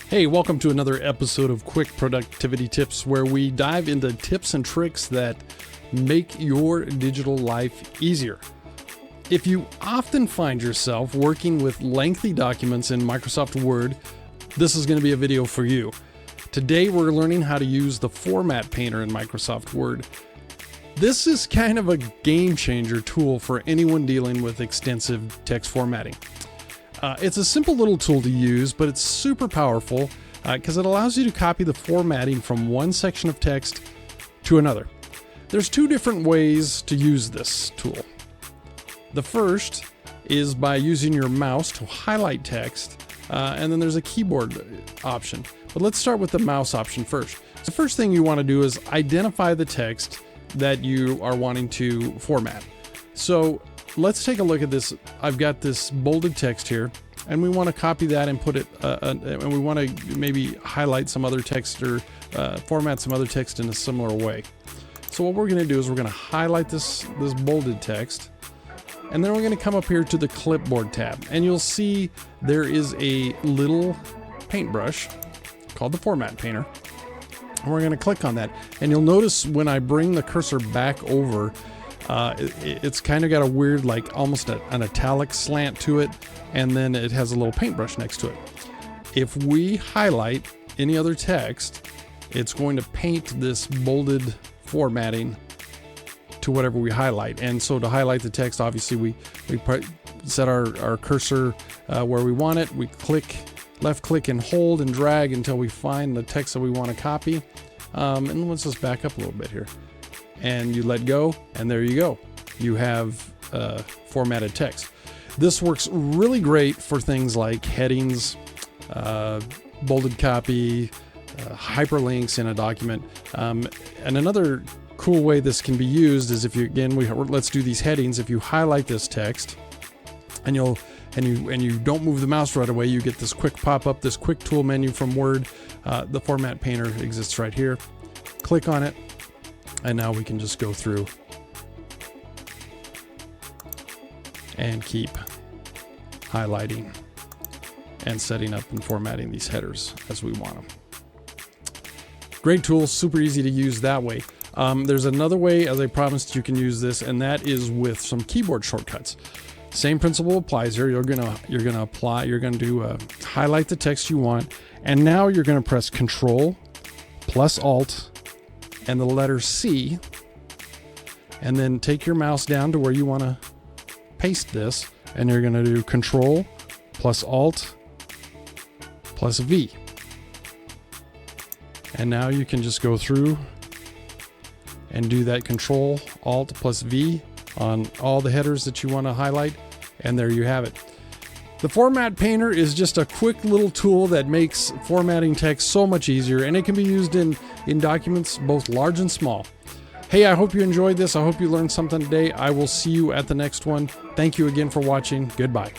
Hey, welcome to another episode of Quick Productivity Tips, where we dive into tips and tricks that make your digital life easier. If you often find yourself working with lengthy documents in Microsoft Word, this is going to be a video for you. Today, we're learning how to use the Format Painter in Microsoft Word. This is kind of a game changer tool for anyone dealing with extensive text formatting. It's a simple little tool to use, but it's super powerful because it allows you to copy the formatting from one section of text to another. There's two different ways to use this tool. The first is by using your mouse to highlight text, and then there's a keyboard option. But let's start with the mouse option first. So the first thing you want to do is identify the text that you are wanting to format. So let's take a look at this. I've got this bolded text here, and we want to copy that and put it, and we want to maybe highlight some other text or format some other text in a similar way. So what we're going to do is we're going to highlight this bolded text, and then we're going to come up here to the clipboard tab, and you'll see there is a little paintbrush called the Format Painter. And we're going to click on that, and you'll notice when I bring the cursor back over, it's kind of got a weird, like almost an italic slant to it, and then it has a little paintbrush next to it. If we highlight any other text, it's going to paint this bolded formatting to whatever we highlight. And so to highlight the text, obviously we set our cursor where we want it. We left click and hold and drag until we find the text that we want to copy. And let's just back up a little bit here. And you let go, and there you go. You have formatted text. This works really great for things like headings, bolded copy, hyperlinks in a document. And another cool way this can be used is if you, again, let's do these headings. If you highlight this text, and you don't move the mouse right away, you get this quick pop-up, this quick tool menu from Word. The Format Painter exists right here. Click on it. And now we can just go through and keep highlighting and setting up and formatting these headers as we want them. Great tool, super easy to use that way. There's another way, as I promised, you can use this, and that is with some keyboard shortcuts. Same principle applies here. You're gonna do highlight the text you want, and now you're gonna press Control plus Alt and the letter C, and then take your mouse down to where you want to paste this, and you're going to do Control plus Alt plus V. And now you can just go through and do that Control Alt plus V on all the headers that you want to highlight, and there you have it. The Format Painter is just a quick little tool that makes formatting text so much easier, and it can be used in documents both large and small. Hey, I hope you enjoyed this. I hope you learned something today. I will see you at the next one. Thank you again for watching. Goodbye.